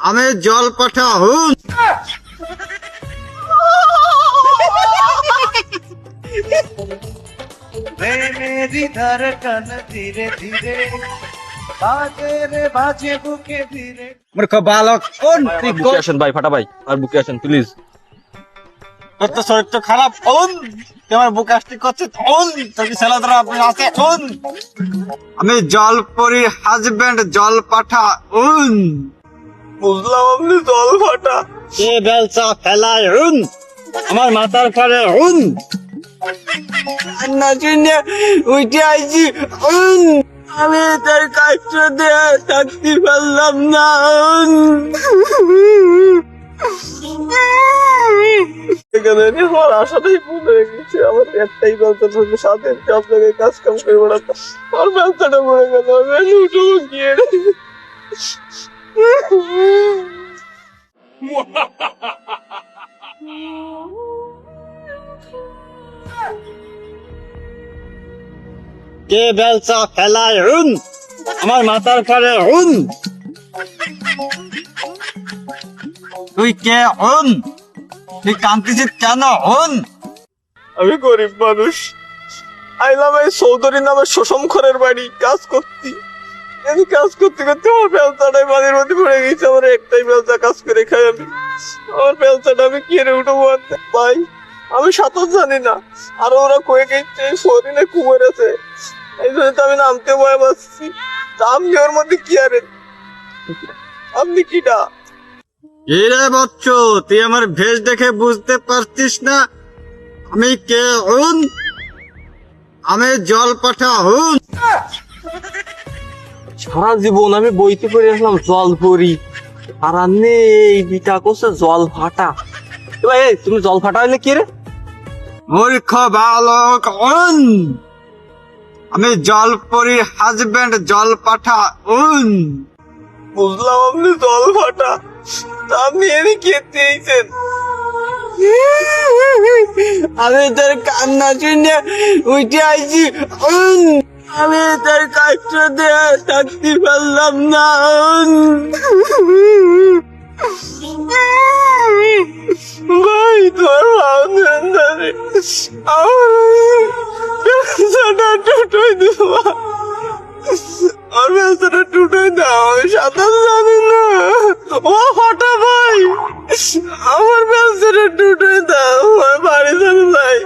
আমি জল পাঠা হুন। मेरी धड़कन धीरे धीरे बाजे रे बाजे बुके धीरे। মূর্খ বালক, কোন তুই বুকে আসেন ভাই, ফাটা ভাই, আর বুকে আসেন প্লিজ। তোর তো শরীর তো খারাপ। কোন তুই আমার বুক আসতে করছিস? কোন তোর কি ছেলে ধরা আছে? কোন আমি জলপরি হাজবেন্ড জল পাঠা উন। বুঝলাম আপনি জল ফাটা। এ বেলচা ফেলায় উন, আমার মাথার পরে উন। না শুনে উঠে আইছি উন। আমি তার কষ্ট দিয়ে থাকতে পারলাম না উন। এখানে আমার আশাটাই ভুল হয়ে গেছে। আমার একটাই ব্যবসা থাকবে, সাথে সব জায়গায় কাজ কাম করে বেড়াতাম। আমার ব্যবসাটা মরে গেল, আমি উঠবো গিয়ে। কে বেলচা ফেলায় উন, আমার মাথার পরে উন। তুই কে উন? তুই কান্তিছিস কেন উন? আমি গরিব মানুষ, আইলাম এই চৌধুরী নামে শোষম খরের বাড়ি কাজ করতি। আমি কাজ করতে করতে আমার ব্যবসাটাই বাড়ির মধ্যে পড়ে গেছে। আমার একটাই ব্যবসা, কাজ করে খাই আমি। আমার ব্যবসাটা আমি কিনে উঠবো ভাই। আমি সাঁতার জানি না, আর ওরা কয়ে গেছে শরীরে কুমার আছে, এই জন্য তো আমি নামতে ভয় পাচ্ছি। তা আপনি ওর মধ্যে কি আরে? আপনি কিটা? রে বচ্চ, তুই আমার ভেষ দেখে বুঝতে পারছিস না আমি কে হুন? আমি জল পাঠা হুন। সারা জীবন আমি বইতে পড়ে আসলাম জল পরি, আর আন্নে এই বিটা করছে জল ফাটা। এবার এই তুমি জল ফাটা হইলে কি রে? মূর্খ বালক হুন, আমি জলপরি হাজবেন্ড জল পাঠা হুন। বুঝলাম আপনি জল ফাটা। তা আপনি এনে খেতে এইছেন? আমি তার কান্না শুনে উঠে আইছি হুন। আমি তার কষ্ট দিয়ে থাকতে পারলাম না হুন। ভাই তোর ব্যবসাটা টুটোই দেওয়া, আর ব্যবসাটা টুটোই দাও। আমি সাঁতার জানি না। ও ফাটা ভাই, আমার ব্যবসাটা টুটোই দাও। আমি বাড়ি যাবো ভাই।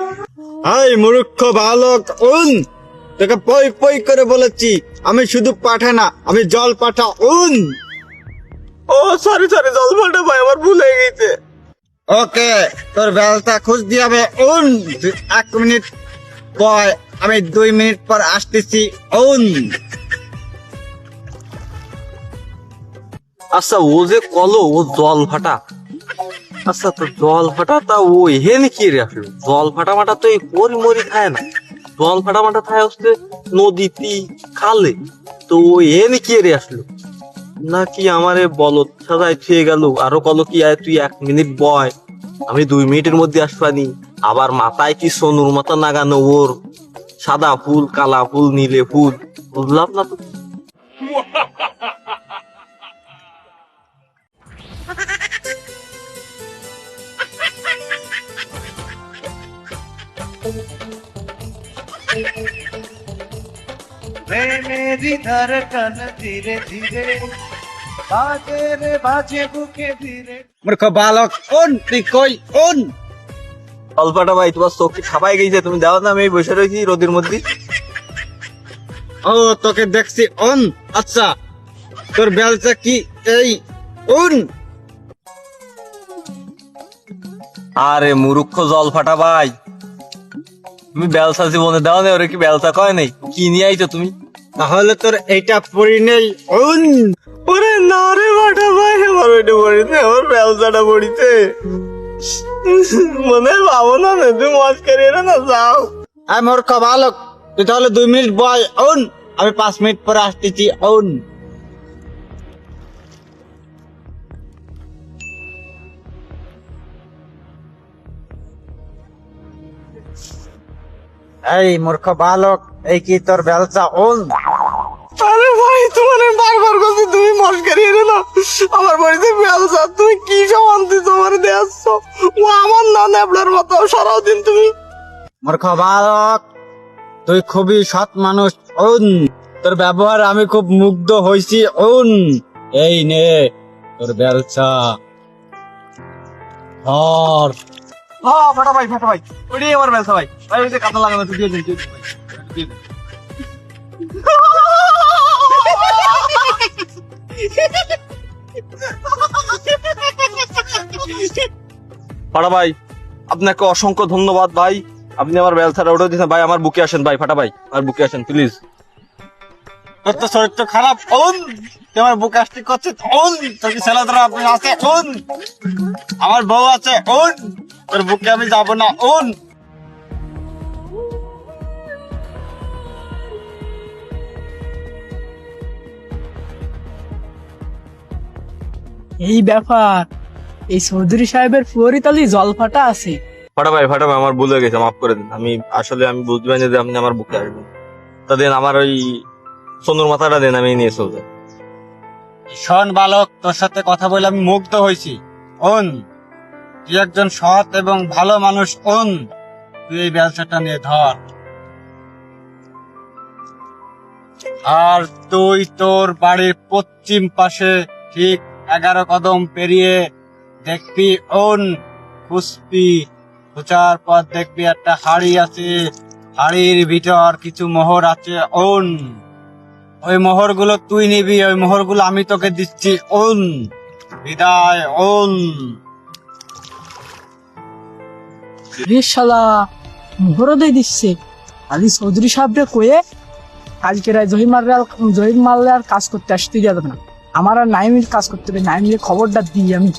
হাই মূর্খ বালক হুন, তোকে পই পই করে বলেছি আমি শুধু পাঠা না, আমি জল পাঠা হুন। ও সরি সরি, জল ফাটা ভাই, আমার ভুল হয়ে গেছে। ওকে, তোর ব্যবস্থা খুঁজ দিয়ে হবে উন। 1 মিনিট পর, আমি 2 মিনিট পর আসতেছি উন। আচ্ছা ও যে কলো ও জল ফাটা, আচ্ছা তো জল ফাটা, তা ও এখানে কি রে আসলো? জল ফাটা মাটা তো এই পরি মরি খায় না। জল ফাটা মাটা খায় হচ্ছে নদীতে, খালে। তো ও এখানে কি রে আসলো? নাকি আমারে বলত সাজায় থুয়ে গেল? আরো কলো কি আয় তুই 1 মিনিট বয়, আমি 2 মিনিটের মধ্যে আসবানি। আবার মাথায় কি সোনুর মাথা নাগানো ওর, সাদা ফুল, কালা ফুল, নীলে ফুল। বুঝলাম না তো। मेरी धड़कन धीरे धीरे बाजे रे बाजे बुके धीरे। মূর্খ বালক উন, তুই কই উন? জল ফাটা ভাই, তোমার চোখ কি খাপাই গেছে? তুমি দাও না, আমি এই বসে রয়েছি রোদের মধ্যে। ও তোকে দেখছি উন। আচ্ছা তোর ব্যবসা কি এই উন? আরে মূর্খ জল ফাটা ভাই, তুমি ব্যবসা জীবনে দাও না, ওরে কি ব্যবসা কয় নাই? কি নিয়ে আইছো তুমি? তাহলে তোর এইটা পরি নেই উন। ওরে না রে ফাটা ভাই, আমার ওইটা পড়িতে, আমার ব্যবসাটা পড়িতে। মনে হয় ভাবো না, তুমি মজ করিয়ে না যাও। আয় মূর্খ বালক, তুই তাহলে 2 মিনিট বয় উন, আমি 5 মিনিট পরে আসতেছি উন। এই মূর্খ বালক, এই কি তোর ব্যবসা উন? আরে ভাই তো মানে বারবার করছি তুমি মস্কারি এনে না আমার বাড়িতে বেলসা তুমি কি সব আনতেছো আমার দেয়াচ্ছ ও আমার না নেবলার মতো সারাদিন তুমি মূর্খ বালক, তুই খুবই সৎ মানুষ। তোর ব্যবহার আমি খুব মুগ্ধ হয়েছি। এই নে তোর বেলচা ধর। ফাটা ভাই ওইটাই আমার বেলসা ভাই ভাই ওই যে কাঁথা লাগানো তুই দিয়ে দিন দিয়ে দিন। ফাটা ভাই আপনাকে অসংখ্য ধন্যবাদ ভাই, আপনি আমার বেলসাটা উঠে দিয়েছেন ভাই। আমার বুকে আসেন ভাই, ফাটা ভাই আমার বুকে আসেন প্লিজ। তোর তো শরীর তো খারাপ। তুই আমার বুক আসতে করছিস। তোর কি ছেলেরা আপনি আছে? আমার বউ আছে। তোর বুকে আমি যাবো না। এই ব্যাপার, এই চৌধুরী সাহেবের ফুয়ারিতালি জলফাটা আছে। ফাটা ভাই আমার ভুল হয়ে গেছে, মাফ করে দিন। আমি বুঝতে পারিনি যে আপনি আমার বুকে আসবেন। তা দেন আমার ওই সোনুর মাথাটা দেন, আমি নিয়ে চলবো। শোন বালক, তোর সাথে কথা বলে আমি মুগ্ধ হয়েছি। তুই একজন সৎ এবং ভালো মানুষ। তুই এই ব্যবসাটা নিয়ে ধর। আর তুই তোর বাড়ির পশ্চিম পাশে ঠিক 11 কদম পেরিয়ে দেখবি খুঁজবি, খোঁজার পর দেখবি একটা হাড়ি আছে। হাড়ির ভিতর কিছু মোহর আছে। ওই মোহরগুলো তুই নিবি, ওই মোহরগুলো আমি তোকে দিচ্ছি। বিদায়। রে শালা, মোহরও দিয়ে দিচ্ছে। আলি চৌধুরী সাহেবরে কয়ে আজকে জহির মারলে আর কাজ করতে আসতে যাবে না। আমার আর নাইমির কাজ করতে হবে, নাইমির খবরটা দিই আমি।